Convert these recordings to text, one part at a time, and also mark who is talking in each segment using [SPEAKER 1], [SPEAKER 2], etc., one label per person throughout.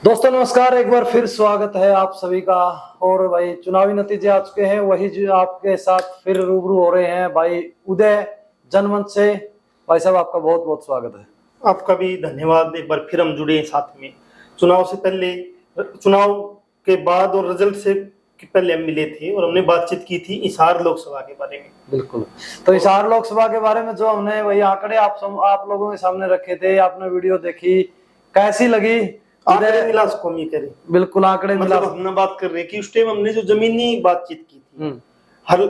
[SPEAKER 1] दोस्तों नमस्कार, एक बार फिर स्वागत है आप सभी का। और भाई चुनावी नतीजे आ चुके हैं, वही जो आपके साथ फिर रूबरू हो रहे हैं भाई उदय जनमंच से। भाई साहब आपका बहुत बहुत स्वागत है।
[SPEAKER 2] आपका भी धन्यवाद। एक बार फिर हम जुड़े हैं साथ में। चुनाव से पहले, चुनाव के बाद और रिजल्ट से पहले हम मिले थे और हमने बातचीत की थी हिसार लोकसभा के बारे में।
[SPEAKER 1] बिल्कुल, तो हिसार लोकसभा के बारे में जो हमने वही आंकड़े आप लोगों के सामने रखे थे, आपने वीडियो देखी, कैसी लगी?
[SPEAKER 2] आंकड़े मिला उसको हम ये करें।
[SPEAKER 1] बिल्कुल आंकड़े मिला।
[SPEAKER 2] मतलब हमने बात कर रहे हैं कि उस टाइम हमने जो जमीनी बातचीत की थी, हर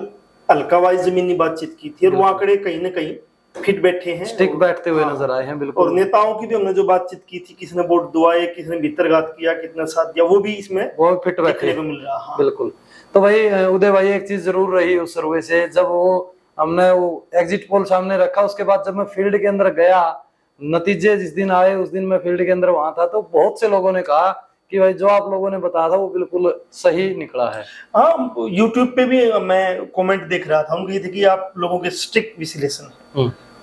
[SPEAKER 2] हल्का वाइज जमीनी बातचीत की थी और वो आंकड़े कहीं ना कहीं फिट बैठे हैं,
[SPEAKER 1] स्टिक बैठते हुए नजर आए हैं। बिल्कुल।
[SPEAKER 2] और नेताओं की भी हमने जो बातचीत की थी, किसने वोट दुआए, किसने भीतरघात किया, कितना साथ दिया, वो भी इसमें
[SPEAKER 1] वो फिट बैठे
[SPEAKER 2] को मिल रहा। हाँ।
[SPEAKER 1] बिल्कुल। तो भाई उदय भाई एक चीज जरूर रही उस सर्वे से, जब वो हमने वो एग्जिट पोल सामने रखा, उसके बाद जब मैं फील्ड के अंदर गया, नतीजे जिस दिन आए उस दिन मैं फील्ड के अंदर वहां था, तो बहुत से लोगों ने कहा कि भाई जो आप लोगों ने बताया था वो बिल्कुल सही निकला है।
[SPEAKER 2] हाँ, यूट्यूब पे भी मैं कमेंट देख रहा था, उनको ये थे कि आप लोगों के स्टिक विश्लेषण है।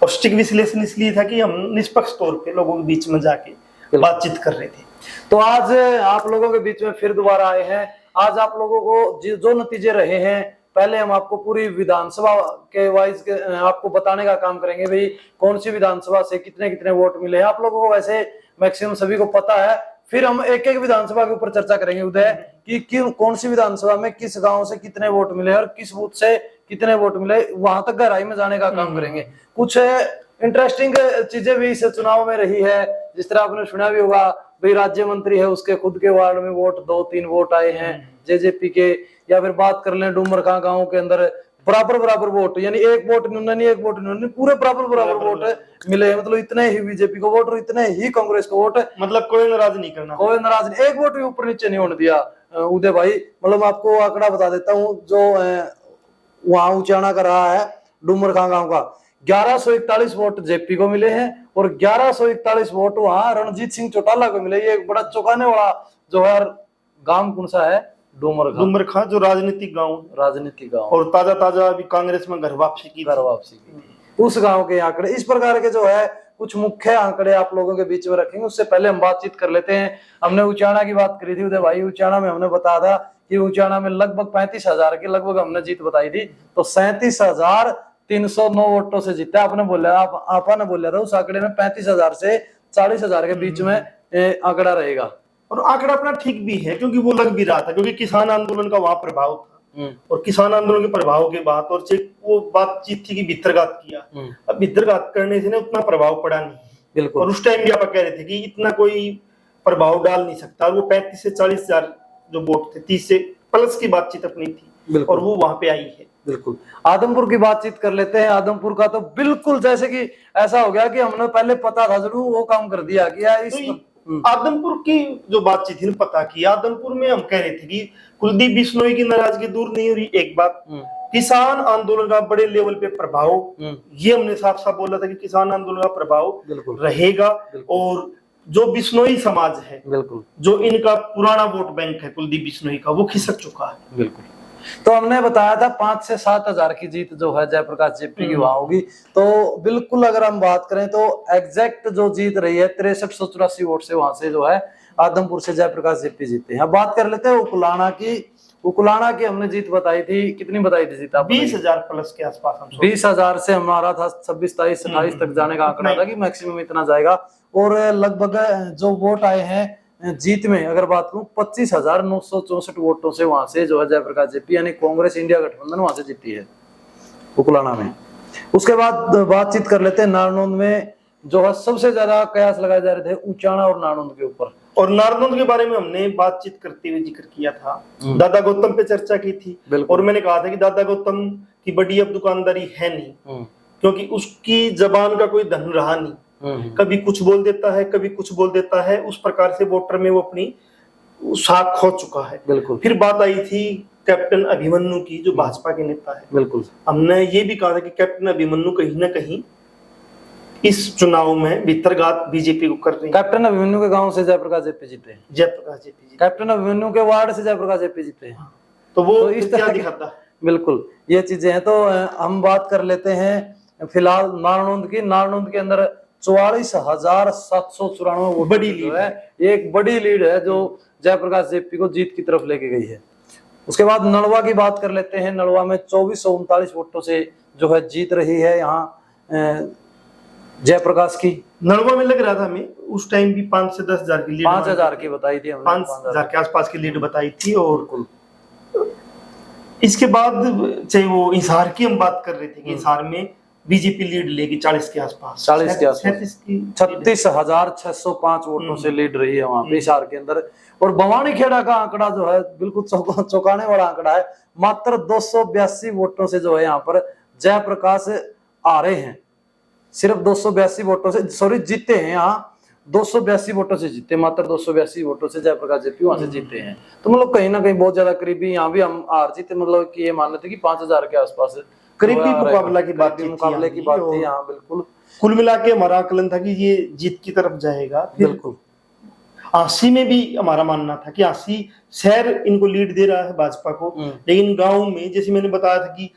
[SPEAKER 2] और स्टिक विश्लेषण इसलिए था कि हम निष्पक्ष तौर पे लोगों के बीच में जाके बातचीत कर रहे थे।
[SPEAKER 1] तो आज आप लोगों के बीच में फिर दोबारा आए हैं। आज आप लोगों को जो नतीजे रहे हैं, पहले हम आपको पूरी विधानसभा के वाइज आपको बताने का काम करेंगे, भाई कौन सी विधानसभा से कितने कितने वोट मिले हैं। आप लोगों को वैसे मैक्सिमम सभी को पता है, फिर हम एक एक विधानसभा के ऊपर चर्चा करेंगे उदय कि कौन सी विधानसभा में किस गांव से कितने वोट मिले और किस बूथ से कितने वोट मिले, वहां तक गहराई में जाने का काम करेंगे। कुछ इंटरेस्टिंग चीजें भी इस चुनाव में रही है, जिस तरह आपने सुना भी होगा, भाई राज्य मंत्री है उसके खुद के वार्ड में वोट 2-3 वोट आए हैं जेजेपी के। या फिर बात कर लें डूमरखां गांव के अंदर बराबर वोट, यानी एक वोट इन्होंने पूरे बराबर वोट मिले। मतलब इतने ही बीजेपी को वोट और इतने ही कांग्रेस को वोट।
[SPEAKER 2] मतलब कोई नाराज नहीं करना,
[SPEAKER 1] कोई नाराज नहीं, एक वोट भी ऊपर नीचे नहीं होने दिया उदय भाई। मतलब आपको आंकड़ा बता देता हूँ, जो वहां उचाना कर रहा है डूमरखां गांव का, 1141 वोट जेपी को मिले हैं और 1141 वोट वहां रणजीत सिंह चौटाला को मिले। ये एक बड़ा चौंकाने वाला जो है गांव कौन सा है?
[SPEAKER 2] डूमरखां, जो राजनीतिक गांव और ताजा अभी कांग्रेस में घर वापसी की
[SPEAKER 1] उस गांव के आंकड़े इस प्रकार के जो है कुछ मुख्य आंकड़े आप लोगों के बीच में रखेंगे। उससे पहले हम बातचीत कर लेते हैं। हमने उचाना की बात करी थी उदय भाई, उचाना में हमने बताया था कि उचाना में लगभग 35,000 की लगभग हमने जीत बताई थी, तो 37,309 वोटों से जीता। आपने बोला था उस आंकड़े में 35,000 से 40,000 के बीच में आंकड़ा रहेगा।
[SPEAKER 2] और आंकड़ा अपना ठीक भी है, क्योंकि वो लग भी रहा था, क्योंकि किसान आंदोलन का वहां प्रभाव था और किसान आंदोलन के प्रभाव के बाद और वो बातचीत थी कि भीतरघात किया। अब भीतरघात करने से ना उतना प्रभाव पड़ा नहीं।
[SPEAKER 1] बिल्कुल।
[SPEAKER 2] और उस टाइम भी आप कह रहे थे कि इतना कोई प्रभाव डाल नहीं सकता। और वो 35 से 40,000 जो वोट थे, 30 से प्लस की बातचीत अपनी थी और वो वहां पे आई है।
[SPEAKER 1] बिल्कुल। आदमपुर की बातचीत कर लेते हैं। आदमपुर का तो बिल्कुल जैसे कि ऐसा हो गया कि हमने पहले पता था जरूर, वो काम कर दिया कि यार
[SPEAKER 2] आदमपुर की जो बातचीत थी पता की, आदमपुर में हम कह रहे थे कि कुलदीप बिश्नोई की नाराजगी दूर नहीं हो रही। एक बात, किसान आंदोलन का बड़े लेवल पे प्रभाव, ये हमने साफ साफ बोला था कि किसान आंदोलन का प्रभाव रहेगा। और जो बिश्नोई समाज है, बिल्कुल, जो इनका पुराना वोट बैंक है कुलदीप बिश्नोई का, वो खिसक चुका है।
[SPEAKER 1] बिल्कुल। तो हमने बताया था 5 से 7 हजार की जीत जो है जयप्रकाश जेपी की वहां होगी। तो बिल्कुल अगर हम बात करें तो एग्जैक्ट जो जीत रही है 6384 वोट से वहां से जो है आदमपुर से जयप्रकाश जेपी जीते हैं। अब बात कर लेते हैं उकुलाना की। उकुलाना की हमने जीत बताई थी, कितनी बताई थी जीत?
[SPEAKER 2] 20,000 प्लस के आसपास।
[SPEAKER 1] 20,000 से हमारा था 26, 23, 28 तक जाने का आंकड़ा था कि मैक्सिमम इतना जाएगा। और लगभग जो वोट आए हैं जीत में अगर बात करूं 25,964 वोटों से वहां से जो है जयप्रकाश जेपी यानी कांग्रेस इंडिया गठबंधन वहां से जीती है उकुलाना में। उसके बाद बातचीत कर लेते हैं नारनौंद में, जो है सबसे ज्यादा कयास लगाए जा रहे थे उचाना और नारनौंद के ऊपर।
[SPEAKER 2] और नारनौंद के बारे में हमने बातचीत करते हुए जिक्र किया था, दादा गौतम पे चर्चा की थी। और मैंने कहा था कि दादा गौतम की बड़ी अब दुकानदारी है नहीं, क्योंकि उसकी जबान का कोई धन रहा नहीं। कभी कुछ बोल देता है, कभी कुछ बोल देता है, उस प्रकार से वोटर में वो अपनी साख खो चुका है। बिल्कुल। फिर बात आई थी कैप्टन अभिमन्यु की, जो भाजपा के नेता है। बिल्कुल। हमने ये भी कहा था कि कैप्टन अभिमन्यु कहीं ना कहीं इस चुनाव में भीतरघात बीजेपी को कर रही है।
[SPEAKER 1] कैप्टन अभिमन्यु के गांव से जयप्रकाश जेपी जीते हैं। कैप्टन अभिमन्यु के वार्ड से जयप्रकाश जेपी जीते हैं।
[SPEAKER 2] तो वो इस तरह दिखाता है।
[SPEAKER 1] बिल्कुल, ये चीजें हैं। तो हम बात कर लेते हैं फिलहाल नारनौंद की। नारनौंद के अंदर 44,794 वोट
[SPEAKER 2] बड़ी
[SPEAKER 1] जो
[SPEAKER 2] लीड
[SPEAKER 1] है, एक बड़ी लीड है जो जयप्रकाश जेपी को जीत की तरफ लेके गई है। उसके बाद नलवा की बात कर लेते हैं। नलवा में 2439 वोटों से जो है जीत रही है यहाँ जयप्रकाश की।
[SPEAKER 2] नलवा में लग रहा था हमें उस टाइम भी 5 से 10 हजार की लीड,
[SPEAKER 1] 5,000 की बताई थी हमने,
[SPEAKER 2] 5,000 के आसपास की लीड बताई थी। और इसके बाद चाहे वो हिसार की हम बात कर रहे थे कि हिसार में बीजेपी लीड लेगी 40 के आसपास,
[SPEAKER 1] 40 के आसपास, 36,605 वोटों से लीड रही है वहां पे हिसार के अंदर। और भवानी खेड़ा का आंकड़ा जो है बिल्कुल चौंकाने वाला आंकड़ा है, मात्र 282 वोटों से जो है यहाँ पर जयप्रकाश आ रहे हैं। सिर्फ 282 वोटों से, सॉरी जीते हैं यहाँ, 282 वोटों से जीते, मात्र 282 वोटों से जयप्रकाश जेपी वहां से जीते हैं। तो मतलब कहीं ना कहीं बहुत ज्यादा करीबी यहाँ भी हम हार जीते, मतलब कि ये मान लेते कि 5,000 के आसपास
[SPEAKER 2] करीबी मुकाबला की बात थी
[SPEAKER 1] यहाँ बिल्कुल।
[SPEAKER 2] कुल मिला के हमारा आकलन था कि ये जीत की तरफ जाएगा।
[SPEAKER 1] बिल्कुल।
[SPEAKER 2] आसी में भी हमारा मानना था कि आसी शहर इनको लीड दे रहा है भाजपा को, लेकिन गांव में जैसे मैंने बताया था कि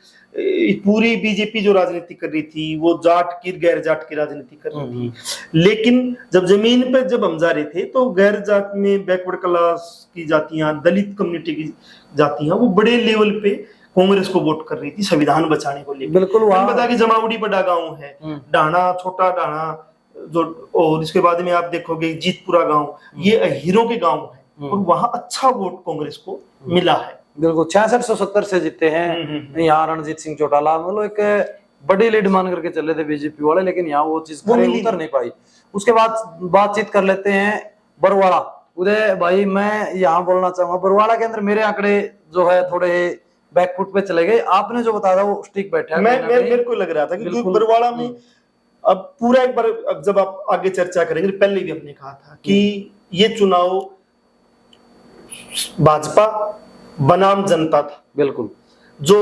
[SPEAKER 2] पूरी बीजेपी जो राजनीति कर रही थी वो जाट की गैर जाट की राजनीति कर रही थी। लेकिन जब जमीन पे जब हम जा रहे थे तो गैर जाट में बैकवर्ड क्लास की जातियां, दलित कम्युनिटी की जातियां वो बड़े लेवल पे कांग्रेस को वोट कर रही थी संविधान बचाने को लेकर।
[SPEAKER 1] बिल्कुल। वहां
[SPEAKER 2] बता कि जमावड़ी बड़ा गांव है, डाना, छोटा डाना जो, और इसके बाद में आप देखोगे जीतपुरा गांव, ये अहीरों के गांव है और वहां अच्छा वोट कांग्रेस को मिला है।
[SPEAKER 1] बिल्कुल 6670 से जीते हैं यहाँ रणजीत सिंह चौटाला। मतलब एक बड़ी लीड मान करके चले थे बीजेपी वाले, लेकिन यहाँ वो चीज उतर नहीं पाई। उसके बाद बातचीत कर लेते हैं बरवाड़ा। उदय भाई मैं यहाँ बोलना चाहूंगा, बरवाड़ा के अंदर मेरे आंकड़े जो है थोड़े बैकफुट पे चले गए। आपने जो बताया था वो स्टिक बैठा है।
[SPEAKER 2] मेरे को लग रहा था कि बरवाड़ा में अब पूरा एक बार, अब जब आप आगे चर्चा करेंगे, पहले भी हमने कहा था कि ये चुनाव भाजपा बनाम जनता था।
[SPEAKER 1] बिल्कुल।
[SPEAKER 2] जो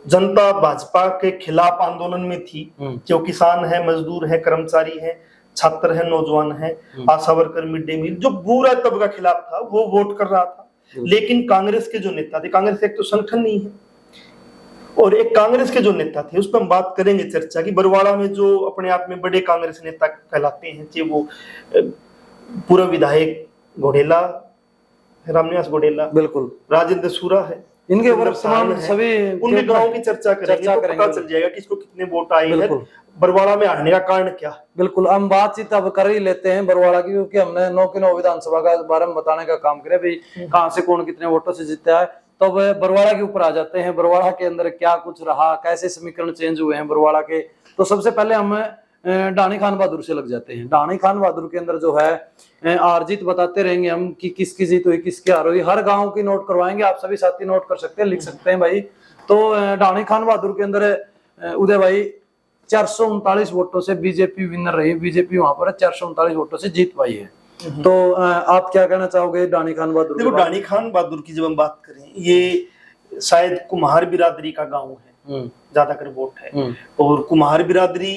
[SPEAKER 2] जनता भाजपा के खिलाफ आंदोलन में थी, जो किसान है, मजदूर है, कर्मचारी है, छात्र है, नौजवान है, आशा वर्कर, मिड डे मील, जो पूरा तबका खिलाफ था वो वोट कर रहा था। लेकिन कांग्रेस के जो नेता थे, कांग्रेस एक तो संगठन नहीं है और एक कांग्रेस के जो नेता थे उस पर हम बात करेंगे चर्चा की। बरवाड़ा में जो अपने आप में बड़े कांग्रेस नेता कहलाते हैं, चाहे वो पूर्व विधायक घोडेला, रामनिवास घोडेला, बिल्कुल, राजेंद्र सूरा है, इनके ऊपर तमाम सभी उनके गांव की चर्चा करेंगे तो पता चल जाएगा कि इसको कितने वोट आए हैं, बरवाड़ा में हारने का कारण क्या।
[SPEAKER 1] बिल्कुल। हम बातचीत अब कर ही लेते हैं बरवाड़ा की, क्योंकि हमने 9 की 9 विधानसभा का बारे में बताने का काम किया भाई, कहाँ से कौन कितने वोटों से जीता है। तो अब बरवाड़ा के ऊपर आ जाते हैं। बरवाड़ा के अंदर क्या कुछ रहा, कैसे समीकरण चेंज हुए हैं बरवाड़ा के। तो सबसे पहले हम डानी खान बहादुर से लग जाते हैं। डानी खान बहादुर के अंदर जो है हार जीत बताते रहेंगे हम कि किसकी जीत हुई, किसकी हार हुई। हर गांव की नोट करवाएंगे, आप सभी साथी नोट कर सकते हैं, लिख सकते हैं भाई। तो डानी खान बहादुर के अंदर उदय भाई 439 वोटों से बीजेपी विनर रही। बीजेपी वहां पर 439 वोटों से जीत पाई है। तो आप क्या कहना चाहोगे डानी खान बहादुर?
[SPEAKER 2] देखो, डानी खान बहादुर की जब हम बात करें, ये शायद कुम्हार बिरादरी का गांव है, ज्यादातर वोट है। और कुम्हार बिरादरी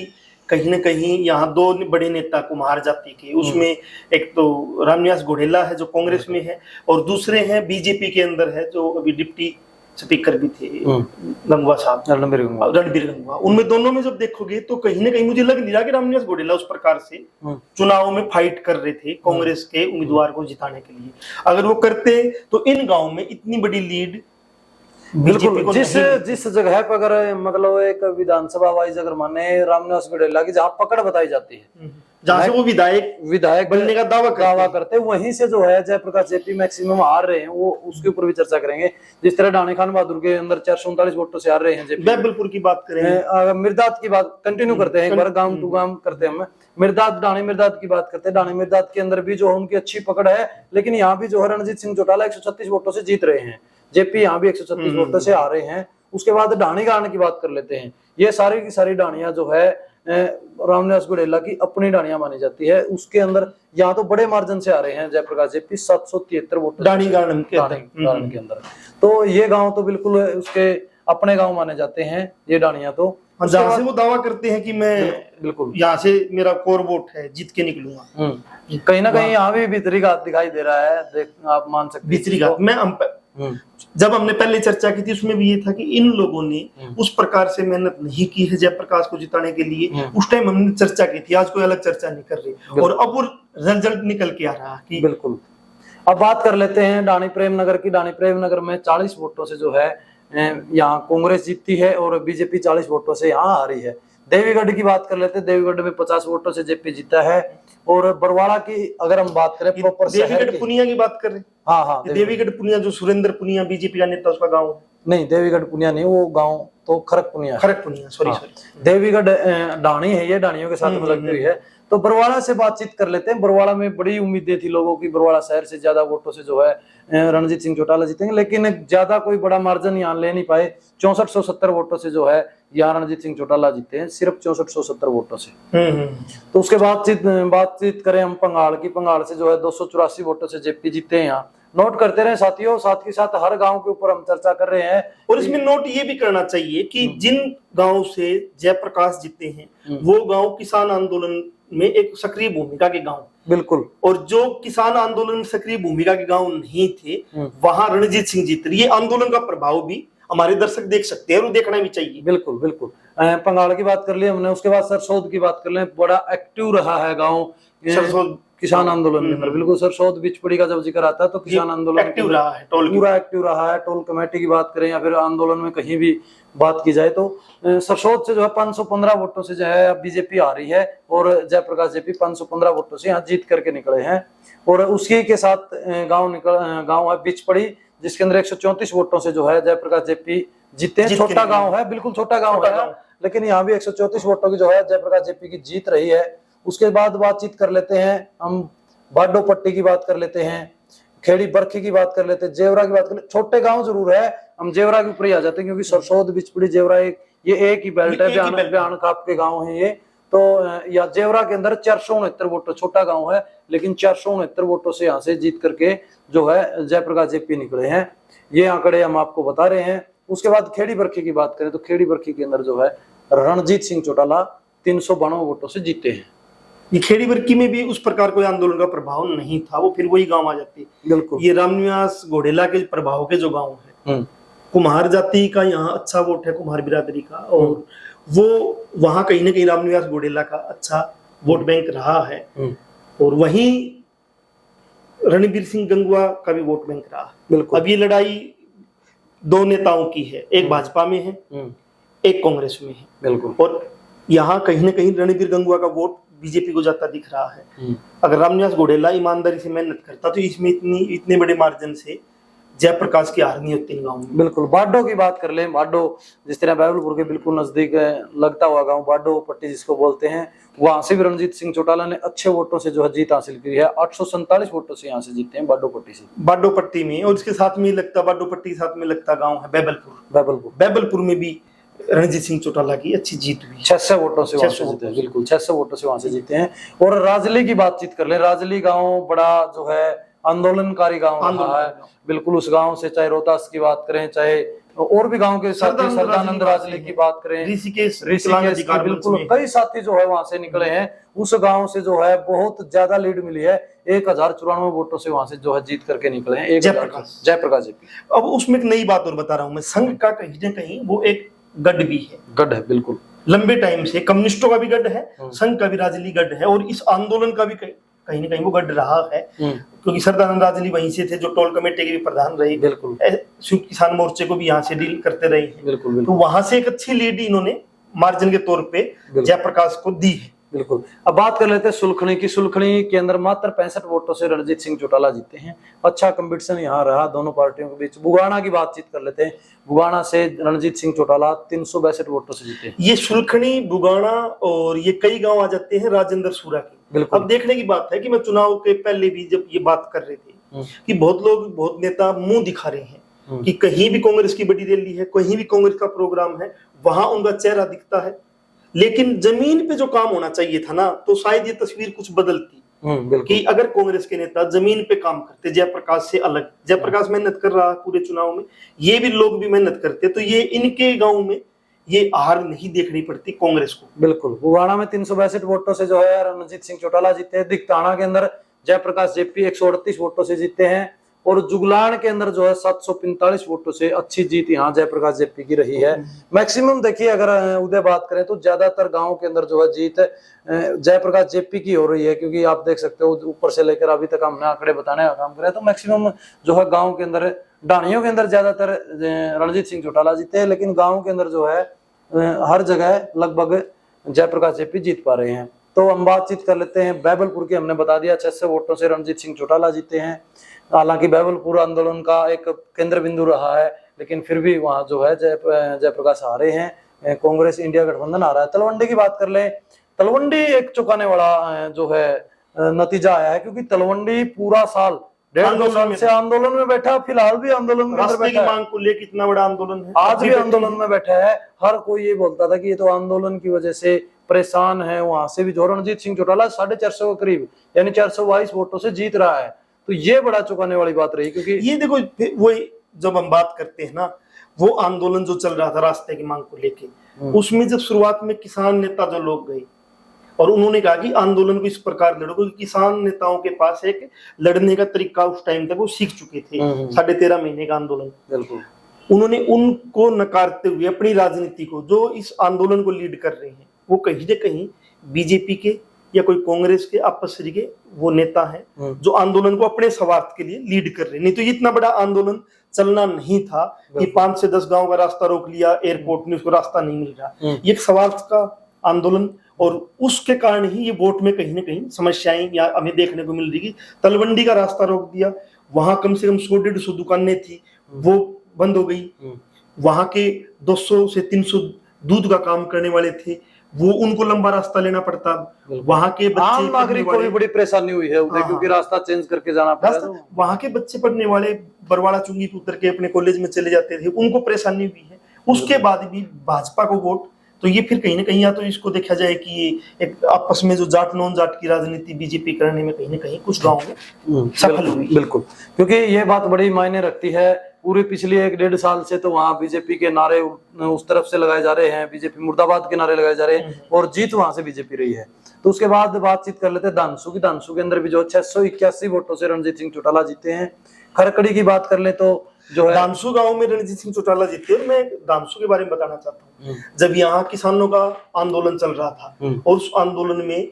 [SPEAKER 2] कहीं ना कहीं यहाँ 2 बड़े नेता कुम्हार जाति के, उसमें एक तो रामनिवास घोडेला है जो कांग्रेस में है, और दूसरे हैं बीजेपी के अंदर है जो अभी डिप्टी स्पीकर भी थे, गंगवा साहब, रणबीर गंगवा। उनमें दोनों में जब देखोगे तो कहीं ना कहीं मुझे लग नहीं रहा कि रामनिवास घोडेला उस प्रकार से चुनाव में फाइट कर रहे थे कांग्रेस के उम्मीदवार को जिताने के लिए। अगर वो करते तो इन गांव में इतनी बड़ी लीड
[SPEAKER 1] बिल्कुल जिस जगह पर अगर मतलब एक विधानसभा वाइज अगर माने रामनिवास घोडेला की जहाँ पकड़ बताई जाती है,
[SPEAKER 2] जहाँ से वो विधायक बनने का दावा
[SPEAKER 1] करते हैं, वहीं से जो है जयप्रकाश जेपी मैक्सिमम हार रहे हैं। वो उसके ऊपर भी चर्चा करेंगे। जिस तरह डानी खान बहादुर के अंदर 439 वोटों से हार रहे हैं।
[SPEAKER 2] जयपुर की बात करें,
[SPEAKER 1] मिर्दात की बात कंटिन्यू करते हैं, एक बार गांव टू गांव करते हैं हम। मिर्दात, डानी मिर्दात की बात करते हैं। डानी मिर्दात के अंदर भी जो उनकी अच्छी पकड़ है, लेकिन यहाँ भी जो है रणजीत सिंह चौटाला 136 वोटों से जीत रहे हैं। जेपी यहाँ भी 136 वोटों से आ रहे हैं। उसके बाद डानी गान की बात कर लेते हैं। ये सारी की सारी डानियां जो है रामनिवास घोडेला की अपनी डानियां मानी जाती है। उसके अंदर यहाँ तो बड़े मार्जिन से आ रहे हैं Jayaprakash JP 773 vote
[SPEAKER 2] Dani garden के
[SPEAKER 1] अंदर। तो ये गांव तो बिल्कुल उसके अपने गांव माने जाते हैं ये डानियां। तो
[SPEAKER 2] जहाँ से वो दावा करते हैं कि मैं बिल्कुल यहाँ से मेरा कोर वोट है, जीत के निकलूंगा।
[SPEAKER 1] कहीं ना कहीं यहाँ भी भीतरी घात दिखाई दे रहा है, आप मान सकते
[SPEAKER 2] भीतरी घात। मैं जब हमने पहले चर्चा की थी उसमें भी ये था कि इन लोगों ने उस प्रकार से मेहनत नहीं की है जयप्रकाश को जिताने के लिए। उस टाइम हमने चर्चा की थी, आज कोई अलग चर्चा नहीं कर रही, और अब वो रिजल्ट निकल के आ रहा कि
[SPEAKER 1] बिल्कुल। अब बात कर लेते हैं डाणी प्रेम नगर की। डाणी प्रेम नगर में 40 वोटों से जो है यहाँ कांग्रेस जीतती है और बीजेपी 40 वोटों से यहाँ हारी है। देवीगढ़ की बात कर लेते हैं, देवीगढ़ में 50 वोटों से जेपी जीता है। और बरवाड़ा की अगर हम बात करें प्रॉपर
[SPEAKER 2] देवीगढ़ पुनिया की बात कर रहे हैं।
[SPEAKER 1] हाँ,
[SPEAKER 2] देवीगढ़ पुनिया जो सुरेंद्र पुनिया बीजेपी का नेता, उसका गाँव
[SPEAKER 1] नहीं, देवीगढ़ पुनिया नहीं, वो गाँव तो खरक पुनिया,
[SPEAKER 2] सॉरी।
[SPEAKER 1] देवीगढ़ डाणी है, ये डाणियों के साथ में लगती हुई है। तो बरवाड़ा से बातचीत कर लेते हैं। बरवाड़ा में बड़ी उम्मीदें थी लोगों की, बरवाड़ा शहर से ज्यादा वोटों से जो है रणजीत सिंह चौटाला जीतेंगे, लेकिन ज्यादा कोई बड़ा मार्जिन यहाँ ले नहीं पाए। 6470 वोटों से जो है यहाँ रणजीत सिंह चौटाला जीते हैं, सिर्फ 6470 वोटों से। तो उसके बातचीत करें हम पंगाल की। पंगाल से जो है 284 वोटों से जेपी जीते हैं। यहाँ नोट करते रहे साथियों, साथ के साथ हर गांव के ऊपर हम चर्चा कर रहे हैं।
[SPEAKER 2] और इसमें नोट ये भी करना चाहिए कि जिन गांव से जयप्रकाश जीते हैं वो गांव किसान आंदोलन में एक सक्रिय भूमिका के गांव,
[SPEAKER 1] बिल्कुल।
[SPEAKER 2] और जो किसान आंदोलन में सक्रिय भूमिका के गांव नहीं थे वहां रणजीत सिंह जीत रही है। आंदोलन का प्रभाव भी हमारे दर्शक देख सकते हैं और देखना भी चाहिए।
[SPEAKER 1] बिल्कुल बिल्कुल। पंगाल की बात कर ली हमने, उसके बाद सरसोद की बात कर ले। बड़ा एक्टिव रहा है गाँव सरसोद किसान आंदोलन के अंदर। बिल्कुल, सरसोद बिचपड़ी का जब जिक्र आता है तो किसान आंदोलन
[SPEAKER 2] एक्टिव रहा है,
[SPEAKER 1] पूरा एक्टिव रहा है। टोल कमेटी की बात करें या फिर आंदोलन में कहीं भी बात की जाए तो सरसोद से जो है 515 वोटों से जो है बीजेपी आ रही है और जयप्रकाश जेपी 515 वोटों से यहाँ जीत करके निकले हैं। और उसी के साथ गाँव है बिचपड़ी, जिसके अंदर 134 वोटों से जो है जयप्रकाश जेपी जीते हैं। छोटा गाँव है, बिल्कुल छोटा गाँव है, लेकिन यहाँ भी 134 वोटों की जो है जयप्रकाश जेपी की जीत रही है। उसके बाद बातचीत कर लेते हैं हम बाडो पट्टी की बात कर लेते हैं, खेड़ी बरखी की बात कर लेते हैं, जेवरा की बात कर लेते। छोटे गांव जरूर है, हम जेवरा के ऊपर ही आ जाते हैं क्योंकि सरसोद बिचपड़ी जेवरा ये एक ही बेल्ट है, भयानक खाप के गांव है ये। तो या जेवरा के अंदर 469 वोटों, छोटा गांव है लेकिन 469 वोटों से यहाँ से जीत करके जो है जयप्रकाश जेपी निकले हैं। ये आंकड़े हम आपको बता रहे हैं। उसके बाद खेड़ी बरखी की बात करें तो खेड़ी बरखी के अंदर जो है रणजीत सिंह चौटाला 392 वोटों से जीते हैं।
[SPEAKER 2] ये खेड़ी बरकी में भी उस प्रकार कोई आंदोलन का प्रभाव नहीं था, वो फिर वही गांव आ जाती।
[SPEAKER 1] बिल्कुल, ये
[SPEAKER 2] रामनिवास घोडेला के प्रभाव के जो गांव है, कुम्हार जाति का यहाँ अच्छा वोट है, कुम्हार बिरादरी का, और वो वहां कहीं ना कहीं रामनिवास घोडेला का अच्छा वोट बैंक रहा है। और वहीं रणबीर सिंह गंगवा का भी वोट बैंक रहा।
[SPEAKER 1] बिल्कुल।
[SPEAKER 2] अब ये लड़ाई दो नेताओं की है, एक भाजपा में है, एक कांग्रेस में है।
[SPEAKER 1] बिल्कुल।
[SPEAKER 2] और यहाँ कहीं ना कहीं रणबीर गंगवा का वोट बीजेपी को जाता दिख रहा है। अगर रामनिवास घोडेला ईमानदारी से मेहनत करता तो इसमें इतने बड़े मार्जिन से जयप्रकाश की हार नहीं होती इन गाँव में।
[SPEAKER 1] बिल्कुल। बाडो की बात कर ले, बाडो जिस तरह बैबलपुर के बिल्कुल नजदीक लगता हुआ गांव बाडो पट्टी जिसको बोलते हैं, वहां से भी रणजीत सिंह चौटाला ने अच्छे वोटों से जो है जीत हासिल की है। 847 वोटों से यहाँ से जीते हैं बाडो पट्टी से।
[SPEAKER 2] बाडो पट्टी में, और इसके साथ में लगता बाडो पट्टी के साथ में लगता गाँव है बैबलपुर में भी रणजीत सिंह चौटाला की अच्छी जीत हुई,
[SPEAKER 1] 600 वोटों से वहां से जीते हैं। बिल्कुल, 600 वोटों से वहां से जीते हैं। और राजली की बातचीत कर ले, राजली गांव बड़ा जो है आंदोलनकारी गांव रहा है। बिल्कुल, उस गांव से चाहे रोहतास की बात करें, चाहे और भी गांव के साथी सरदानंद राजली की बात करें, ऋषिकेश बिल्कुल कई साथी जो है वहां से निकले हैं। उस गांव से जो है बहुत ज्यादा लीड मिली है, 1094 वोटों से वहां से जो है जीत करके निकले हैं जयप्रकाश जेपी।
[SPEAKER 2] अब उसमें एक नई बात और बता रहा हूं मैं, संघ का कहीं ना कहीं वो एक गढ़ भी है,
[SPEAKER 1] गढ़ है। बिल्कुल,
[SPEAKER 2] लंबे टाइम से कम्युनिस्टों का भी गढ़ है, संघ का भी राजली गढ़ है, और इस आंदोलन का भी कहीं ना कहीं वो गढ़ रहा है, क्योंकि सरदानंद राजली वहीं से थे जो टोल कमेटी के भी प्रधान रहे।
[SPEAKER 1] बिल्कुल,
[SPEAKER 2] संयुक्त किसान मोर्चे को भी यहाँ से डील करते रहे हैं।
[SPEAKER 1] बिल्कुल।
[SPEAKER 2] तो वहां से एक अच्छी लीड इन्होंने मार्जिन के तौर पे जयप्रकाश को दी है।
[SPEAKER 1] बिल्कुल। अब बात कर लेते हैं सुलखनी की। सुलखनी के अंदर मात्र 65 वोटों से रणजीत सिंह चौटाला जीते हैं। अच्छा कंपटीशन यहाँ रहा दोनों पार्टियों के बीच। बुगाना की बातचीत कर लेते हैं। बुगाना से रणजीत सिंह चौटाला 362 वोटों से जीते।
[SPEAKER 2] ये सुलखनी, बुगाना और ये कई गांव आ जाते हैं राजेंद्र सूरा के।
[SPEAKER 1] बिल्कुल।
[SPEAKER 2] अब देखने की बात है कि मैं चुनाव के पहले भी जब ये बात कर रहे थे कि बहुत नेता मुंह दिखा रहे हैं कि कहीं भी कांग्रेस की बड़ी रैली है, कहीं भी कांग्रेस का प्रोग्राम है, वहां उनका चेहरा दिखता है, लेकिन जमीन पे जो काम होना चाहिए था ना, तो शायद ये तस्वीर कुछ बदलती। कि अगर कांग्रेस के नेता जमीन पे काम करते, जयप्रकाश से अलग, जयप्रकाश मेहनत कर रहा है पूरे चुनाव में, ये भी लोग भी मेहनत करते, तो ये इनके गांव में ये हार नहीं देखनी पड़ती कांग्रेस को।
[SPEAKER 1] बिल्कुल। बुगाना में 362 वोटों से जो है रणजीत सिंह चौटाला जीते हैं। दिगताना के अंदर जयप्रकाश जेपी 138 वोटों से जीते हैं। और जुगलान के अंदर जो है 745 वोटों से अच्छी जीत यहाँ जयप्रकाश जेपी की रही है। मैक्सिमम देखिए अगर उदय बात करें तो ज्यादातर गांव के अंदर जो है जीत जयप्रकाश जेपी की हो रही है, क्योंकि आप देख सकते हो ऊपर से लेकर अभी तक हमने आंकड़े बताने का काम करें तो मैक्सिमम जो है गाँव के अंदर ढाणियों के अंदर ज्यादातर रणजीत सिंह चौटाला जीते हैं, लेकिन गाँव के अंदर जो है हर जगह लगभग जयप्रकाश जेपी जीत पा रहे हैं। तो हम बातचीत कर लेते हैं बैबलपुर की। हमने बता दिया 600 वोटों से रणजीत सिंह चौटाला जीते हैं। हालांकि बैबलपुर आंदोलन का एक केंद्र बिंदु रहा है, लेकिन फिर भी वहां जो है जयप्रकाश हारे हैं, कांग्रेस इंडिया गठबंधन आ रहा है। तलवंडी की बात कर ले, तलवंडी एक चौंकाने वाला जो है नतीजा आया है, क्योंकि तलवंडी पूरा साल 1.5-2 साल से आंदोलन में बैठा, फिलहाल भी आंदोलन में
[SPEAKER 2] रास्ते की
[SPEAKER 1] बैठा
[SPEAKER 2] मांग को लेकर इतना बड़ा आंदोलन है,
[SPEAKER 1] आज भी आंदोलन में बैठा है। हर कोई ये बोलता था कि ये तो आंदोलन की वजह से परेशान है। वहां से भी जो रणजीत सिंह चौटाला 450 के करीब यानी 422 वोटों से जीत रहा है, तो ये बड़ा चौंकाने वाली बात रही। क्योंकि
[SPEAKER 2] ये देखो वो जब हम बात करते हैं ना, वो आंदोलन जो चल रहा था रास्ते की मांग को लेके, उसमें जब शुरुआत में किसान नेता जो लोग गए और उन्होंने कहा कि आंदोलन को इस प्रकार लड़ो, क्योंकि किसान नेताओं के पास एक लड़ने का तरीका उस टाइम तक वो सीख चुके थे। 13.5 महीने का आंदोलन, बिल्कुल उन्होंने उनको नकारते हुए अपनी राजनीति को, जो इस आंदोलन को लीड कर रहे हैं वो कहीं ना कहीं बीजेपी के या कोई कांग्रेस के आपश्री के वो नेता हैं जो आंदोलन को अपने स्वार्थ के लिए लीड कर रहे हैं। नहीं तो इतना बड़ा आंदोलन चलना नहीं था कि 5 से 10 गांव का रास्ता रोक लिया, एयरपोर्ट में उसको रास्ता नहीं मिल रहा। ये एक स्वार्थ का आंदोलन, और उसके कारण ही ये वोट में कहीं ना कहीं समस्याएं या हमें देखने को मिल रही कि तलवंडी का रास्ता रोक दिया, वहां कम से कम 100-150 दुकानें थी वो बंद हो गई, वहां के 200 से 300 दूध का काम करने वाले थे वो उनको लंबा रास्ता लेना पड़ता। वहां के
[SPEAKER 1] आम नागरिक को भी बड़ी परेशानी हुई है उधर, क्योंकि रास्ता चेंज करके जाना पड़ा।
[SPEAKER 2] वहां के बच्चे पढ़ने वाले बरवाड़ा चुंगी को उतर के अपने कॉलेज में चले जाते थे, उनको परेशानी हुई है। उसके बाद भी भाजपा को वोट, तो ये फिर कहीं ना कहीं या तो इसको देखा जाए कि एक आपस में जो जाट नॉन जाट की राजनीति बीजेपी करने में कहीं ना कहीं कुछ गाँव में सफल हुई।
[SPEAKER 1] बिल्कुल, क्योंकि ये बात बड़ी मायने रखती है। पूरे पिछले 1-1.5 साल से तो वहां बीजेपी के नारे उस तरफ से लगाए जा रहे हैं, बीजेपी मुर्दाबाद के नारे लगाए जा रहे हैं, और जीत वहां से बीजेपी रही है। तो उसके बाद बातचीत कर लेते हैं धानसू की। धानसू के अंदर भी जो 681 वोटों से रणजीत सिंह चौटाला जीते हैं। खरकड़ी की बात कर ले तो जो है
[SPEAKER 2] धानसू गांव में रणजीत सिंह चौटाला जीते। और मैं धानसू के बारे में बताना चाहता हूँ, जब यहाँ किसानों का आंदोलन चल रहा था और उस आंदोलन में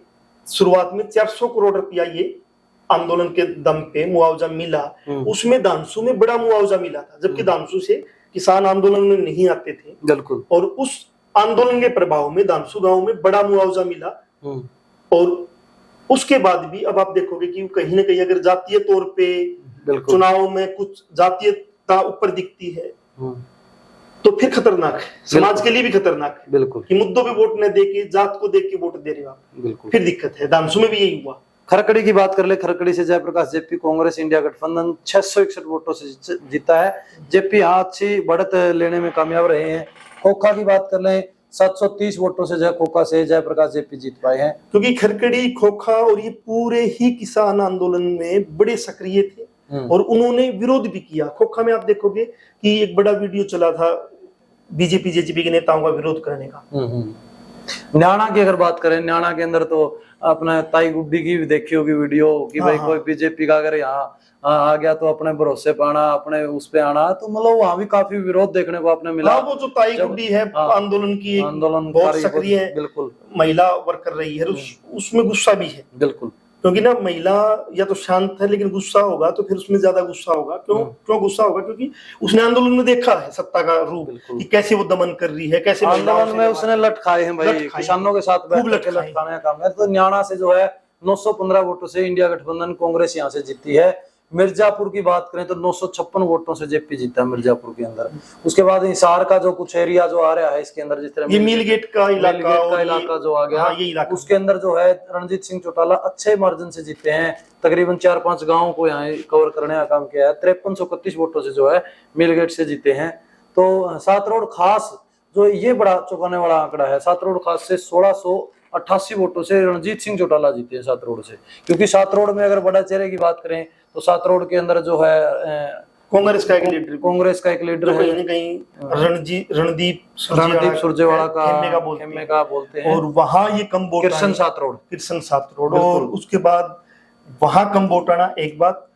[SPEAKER 2] शुरुआत में 400 करोड़ रुपया ये आंदोलन के दम पे मुआवजा मिला, उसमें धानसू में बड़ा मुआवजा मिला था, जबकि धानसू से किसान आंदोलन में नहीं आते थे।
[SPEAKER 1] बिल्कुल,
[SPEAKER 2] और उस आंदोलन के प्रभाव में धानसू गांव में बड़ा मुआवजा मिला। और उसके बाद भी अब आप देखोगे कि कहीं ना कहीं अगर जातीय तौर पे चुनाव में कुछ जातीयता ऊपर दिखती है तो फिर खतरनाक है, समाज के लिए भी खतरनाक है। बिल्कुल, कि मुद्दों पे वोट न देके जात को देख के वोट दे रहे हो आप, फिर दिक्कत है। धानसू में भी यही हुआ।
[SPEAKER 1] खरकड़ी की बात कर ले, खरकड़ी से जयप्रकाश जेपी कांग्रेस इंडिया गठबंधन 661 वोटों से जीता है। जेपी यहाँ अच्छी बढ़त लेने में कामयाब रहे हैं। खोखा की बात कर ले, 730 वोटों से खोखा से जयप्रकाश जेपी जीत पाए हैं,
[SPEAKER 2] क्योंकि खरकड़ी, खोखा और ये पूरे ही किसान आंदोलन में बड़े सक्रिय थे और उन्होंने विरोध भी किया। खोखा में आप देखोगे कि एक बड़ा वीडियो चला था बीजेपी जेजेपी के नेताओं का विरोध करने का।
[SPEAKER 1] न्याणा की अगर बात करें, न्याणा के अंदर तो अपना ताई गुड्डी की भी देखी होगी वीडियो कि भाई कोई बीजेपी का अगर यहाँ आ गया तो अपने भरोसे पाना, अपने उस पे आना, तो मतलब वहाँ भी काफी विरोध देखने को आपने मिला।
[SPEAKER 2] वो जो ताई गुड्डी है आंदोलन की बहुत सक्रिय है, बिल्कुल महिला वर्क कर रही है, उसमें गुस्सा भी है। बिल्कुल, क्योंकि ना महिला या तो शांत है लेकिन गुस्सा होगा तो फिर उसमें ज्यादा गुस्सा होगा। क्यों गुस्सा होगा? क्योंकि उसने आंदोलन में देखा है सत्ता का रूप कि कैसे वो दमन कर रही है, कैसे
[SPEAKER 1] आंदोलन में उसने लटकाए हैं भाई, किसानों के साथ बैठ के लटकाने का काम है। तो न्याणा से जो है 915 वोटों से इंडिया गठबंधन कांग्रेस यहाँ से जीती है। मिर्जापुर की बात करें तो 956 वोटों से जेपी जीता है मिर्जापुर के अंदर। उसके बाद हिसार का जो कुछ एरिया जो आ रहा है इसके अंदर, जिस तरह
[SPEAKER 2] ये मीलगेट का इलाका
[SPEAKER 1] जो आ गया, ये इलाका उसके अंदर जो है रणजीत सिंह चौटाला अच्छे मार्जिन से जीते हैं। तकरीबन 4-5 गाँव को यहाँ कवर करने का काम किया है। 5331 वोटों से जो है मीलगेट से जीते हैं। तो सातरोड खास जो ये बड़ा चौंकाने वाला आंकड़ा है, सातरोड खास से 1688 वोटों से रणजीत सिंह चौटाला जीते हैं सातरोड से। क्योंकि सातरोड में अगर बड़ा चेहरे की बात करें तो सातरोड के अंदर जो है
[SPEAKER 2] कांग्रेस का एक लीडर है, कहीं रणदीप
[SPEAKER 1] सुरजेवाला का खेमे का बोलते हैं।
[SPEAKER 2] और वहां ये कम वोट,
[SPEAKER 1] किरसन सातरोड।
[SPEAKER 2] और उसके बाद वहां कम वोट आना एक बात,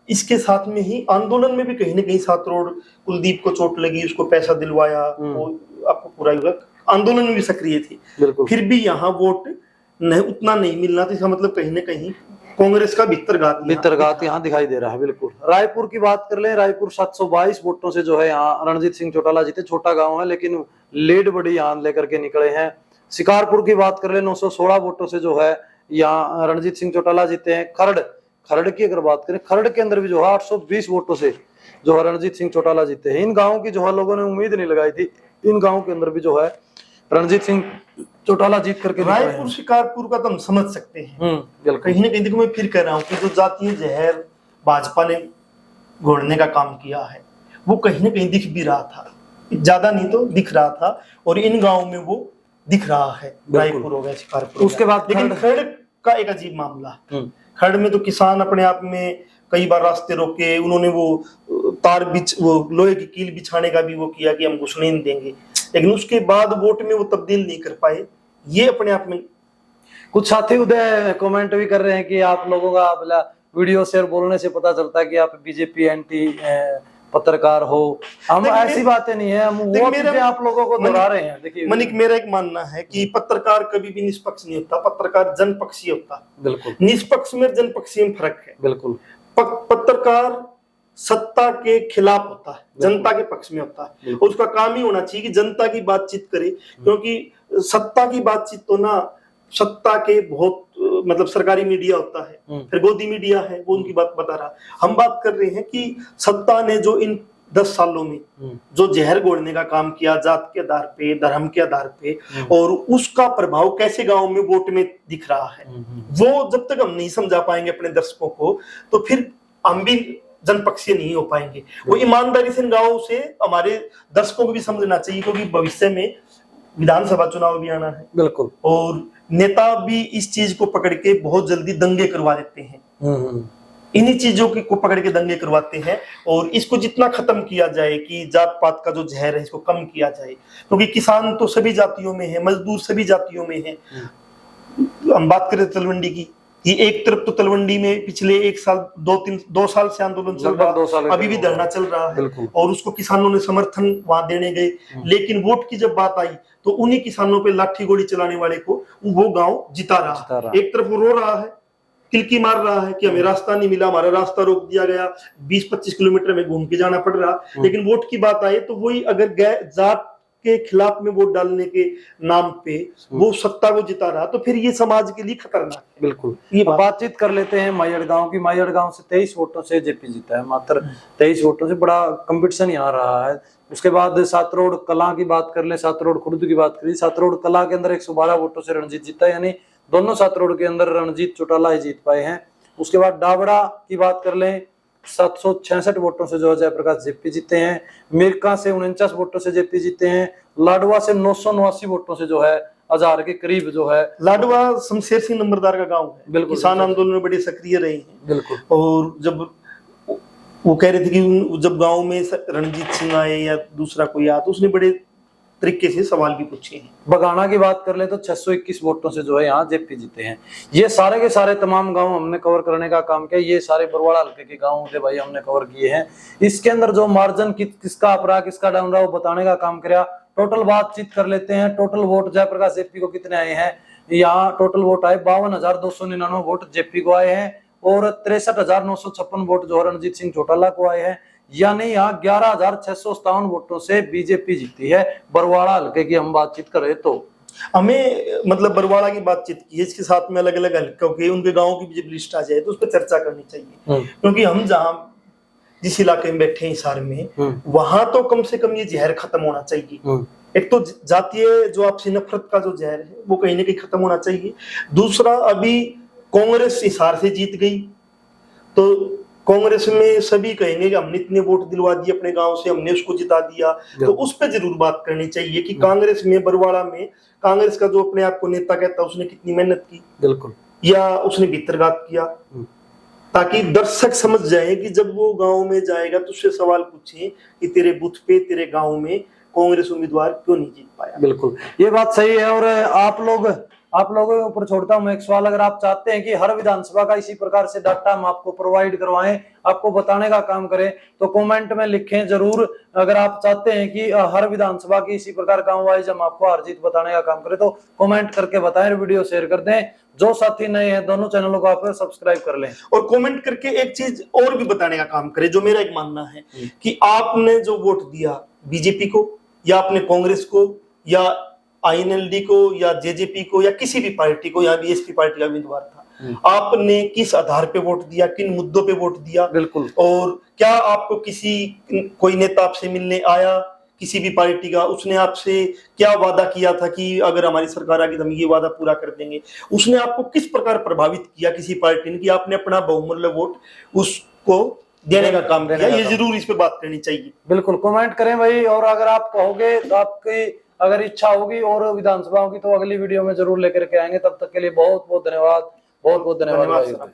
[SPEAKER 2] इसके साथ में ही आंदोलन में भी कहीं ना कहीं सातरोड़ कुलदीप को चोट लगी, उसको पैसा दिलवाया, वो आपको पूरा युवा आंदोलन में भी सक्रिय थे।
[SPEAKER 1] बिल्कुल।
[SPEAKER 2] फिर भी यहाँ वोट उतना नहीं मिलना, तो इसका मतलब कहीं ना कहीं कांग्रेस का भितरघात
[SPEAKER 1] यहाँ दिखाई दे रहा है। बिल्कुल। रायपुर की बात कर ले, रायपुर 722 वोटों से जो है यहाँ रणजीत सिंह चौटाला जीते। छोटा गांव है लेकिन लीड बड़ी यहाँ लेकर के निकले हैं। शिकारपुर की बात कर ले, 916 वोटों से जो है यहाँ रणजीत सिंह चौटाला जीते हैं। खरड़ की अगर बात करें, खरड़ के अंदर भी जो है 820 वोटों से जो है रणजीत सिंह चौटाला जीते हैं। इन गाँवों की जो है लोगों ने उम्मीद नहीं लगाई थी, इन गाँव के अंदर भी जो है रणजीत सिंह चौटाला जीत करके
[SPEAKER 2] रायपुर शिकारपुर का तो हम समझ सकते हैं। कहीं ना कहीं देखो, मैं फिर कह रहा हूँ कि जो जातीय जहर भाजपा ने घोड़ने का काम किया है वो कहीं ना कहीं दिख भी रहा था, ज्यादा नहीं तो दिख रहा था, और इन गाँव में वो दिख रहा है। रायपुर हो गया, शिकारपुर।
[SPEAKER 1] उसके बाद
[SPEAKER 2] लेकिन खरड़ का एक अजीब मामला, खरड़ में तो किसान अपने आप में कई बार रास्ते रोके, उन्होंने वो वो लोहे की कील बिछाने का भी वो किया कि हम घुसने नहीं देंगे, लेकिन उसके बाद वोट में वो तब्दील नहीं कर पाए। ये अपने आप में
[SPEAKER 1] कुछ साथी उदय कमेंट भी कर रहे हैं कि आप लोगों का वीडियो शेयर बोलने से पता चलता है कि आप बीजेपी एंटी पत्रकार हो। हम ऐसी बातें नहीं है, हम वो चीजें आप लोगों को दोहरा रहे हैं। देखिए
[SPEAKER 2] मनिक, मेरा एक मानना है कि पत्रकार कभी भी निष्पक्ष नहीं होता, पत्रकार जनपक्षीय होता।
[SPEAKER 1] बिल्कुल।
[SPEAKER 2] निष्पक्ष में जनपक्षीय में फर्क है।
[SPEAKER 1] बिल्कुल।
[SPEAKER 2] पत्रकार सत्ता के खिलाफ होता है, जनता के पक्ष में होता है, और उसका काम ही होना चाहिए कि जनता की बातचीत करे, क्योंकि सत्ता की बातचीत तो ना, सत्ता के बहुत मतलब सरकारी मीडिया होता है, फिर गोदी मीडिया है, वो उनकी बात बता रहा। हम बात कर रहे हैं कि सत्ता ने जो इन 10 सालों में जो जहर घोलने का काम किया जात के आधार पे, धर्म के आधार पे, और उसका प्रभाव कैसे गांव में वोट में दिख रहा है, वो जब तक हम नहीं समझा पाएंगे अपने दर्शकों को, तो फिर हम भी जनपक्षीय नहीं हो पाएंगे। वो ईमानदारी से इन गाँवों से हमारे दर्शकों को भी समझना चाहिए, क्योंकि भविष्य में विधानसभा चुनाव भी आना है।
[SPEAKER 1] बिल्कुल।
[SPEAKER 2] और नेता भी इस चीज को पकड़ के बहुत जल्दी दंगे करवा देते हैं, इन्हीं चीजों को पकड़ के दंगे करवाते हैं। और इसको जितना खत्म किया जाए कि जात पात का जो जहर है इसको कम किया जाए, क्योंकि किसान तो सभी जातियों में है, मजदूर सभी जातियों में है। हम बात करें तलवंडी की, ये एक तरफ तो तलवंडी में पिछले 1 साल 2 साल से आंदोलन चल रहा है, अभी भी धरना चल रहा है, और उसको किसानों ने समर्थन वहां देने गए, लेकिन वोट की जब बात आई तो उन्हीं किसानों पे लाठी गोली चलाने वाले को वो गांव जिता रहा। एक तरफ वो रो रहा है, किलकी मार रहा है कि हमें रास्ता नहीं मिला, हमारा रास्ता रोक दिया गया, 20-25 किलोमीटर में घूम के जाना पड़ रहा। लेकिन वोट की बात आए तो वही अगर जात के खिलाफ में वोट डालने के नाम पे वो सत्ता को जिता रहा, तो फिर ये समाज के लिए खतरनाक है।
[SPEAKER 1] बिल्कुल। ये बातचीत कर लेते हैं मायड़ गांव की। मायड़ गांव से 23 वोटों से जेपी जीता है, मात्र 23 वोटों से। बड़ा कंपटीशन यहाँ रहा है। उसके बाद सातरोड़ कला की बात कर ले, सातरोड़ खुर्द की बात करें, सातरोड़ कला के अंदर 112 वोटों से रणजीत जीता है, यानी दोनों सातरोड़ के अंदर रणजीत चौटाला ही जीत पाए हैं। उसके बाद डाबड़ा की बात कर लें, 766 वोटों से जो है जयप्रकाश जेपी जीते हैं। मिर्का से 49 वोटों से जेपी जीते हैं। लाडवा से 989 वोटों से जो है 1000 के करीब जो है।
[SPEAKER 2] लाडवा शमशेर सिंह नंबरदार का गांव है। बिल्कुल। किसान आंदोलन में बड़े सक्रिय रहे हैं।
[SPEAKER 1] बिल्कुल।
[SPEAKER 2] और जब वो कह रहे थे कि जब गांव में रणजीत सिंह आए या दूसरा कोई आया तो उसने बड़े तरीके से सवाल भी पूछे हैं।
[SPEAKER 1] बगाना की बात कर ले तो 621 वोटों से जो है यहाँ जेपी जीते हैं। ये सारे के सारे तमाम गांव हमने कवर करने का काम किया। ये सारे बरवाड़ा हल्के के गांव थे भाई, हमने कवर किए हैं। इसके अंदर जो मार्जिन किसका अप रहा किसका डाउन रहा वो बताने का काम किया। टोटल बातचीत कर लेते हैं। टोटल वोट जयप्रकाश जेपी को कितने आए हैं? यहाँ टोटल वोट आए 52,299 वोट जेपी को आए हैं, और 63,956 वोट जो रणजीत सिंह चौटाला को आए हैं। यानी यहाँ 11,657 वोटों से बीजेपी जीती है। बरवाड़ा हल्के की हम बातचीत करें तो
[SPEAKER 2] हमें मतलब बरवाड़ा की बातचीत की है, इसके साथ में अलग अलग हल्कों के उनके गाँव की जब लिस्ट आ जाए तो उस पर चर्चा करनी चाहिए, क्योंकि हम जहाँ जिस इलाके में बैठे हैं हिसार में, वहां तो कम से कम ये जहर खत्म होना चाहिए। एक तो जातीय जो आपसी नफरत का जो जहर है वो कहीं ना कहीं खत्म होना चाहिए। दूसरा, अभी कांग्रेस हिसार से जीत गई तो कांग्रेस में सभी कहेंगे कि हमने इतने वोट दिलवा दिए अपने गांव से, हमने उसको जिता दिया, तो उस पर जरूर बात करनी चाहिए कि कांग्रेस में बरवाड़ा में कांग्रेस का जो अपने आप को नेता कहता है उसने कितनी मेहनत की,
[SPEAKER 1] बिल्कुल,
[SPEAKER 2] या उसने भितरघात किया, ताकि दर्शक समझ जाए कि जब वो गांव में जाएगा तो उससे सवाल पूछे कि तेरे बूथ पे तेरे गांव में कांग्रेस उम्मीदवार क्यों नहीं जीत पाया।
[SPEAKER 1] बिल्कुल, ये बात सही है। और आप लोग आप लोगों के ऊपर छोड़ता हूं मैं एक सवाल, अगर आप चाहते हैं कि हर विधानसभा का इसी प्रकार से डाटा हम आपको प्रोवाइड करवाएं, आपको बताने का काम करें, तो कमेंट में लिखें जरूर। अगर आप चाहते हैं कि हर विधानसभा की इसी प्रकार गांव वाइज हम आपको हार जीत बताने का काम करें, तो कमेंट करके बताएं, वीडियो शेयर कर दें। जो साथी नए हैं दोनों चैनलों को आप सब्सक्राइब कर लें
[SPEAKER 2] और कमेंट करके एक चीज और भी बताने का काम करें, जो मेरा एक मानना है कि आपने जो वोट दिया बीजेपी को या आपने कांग्रेस को या आईएनएलडी को या जेजेपी को या किसी भी पार्टी को या बीएसपी पार्टी का उम्मीदवार था, आपने किस आधार पे वोट दिया, किन मुद्दों पे वोट दिया,
[SPEAKER 1] बिल्कुल,
[SPEAKER 2] और क्या आपको कोई नेता आपसे मिलने आया किसी भी पार्टी का, उसने आपसे क्या वादा किया था कि अगर हमारी सरकार आएगी तो हम ये वादा पूरा कर देंगे, उसने आपको किस प्रकार प्रभावित किया किसी पार्टी ने कि आपने अपना बहुमूल्य वोट उसको देने का काम किया। ये जरूर इस पे बात करनी चाहिए।
[SPEAKER 1] बिल्कुल कमेंट करें भाई, और अगर आप कहोगे तो आपकी अगर इच्छा होगी और विधानसभाओं की तो अगली वीडियो में जरूर लेकर के आएंगे। तब तक के लिए बहुत बहुत धन्यवाद, बहुत बहुत धन्यवाद।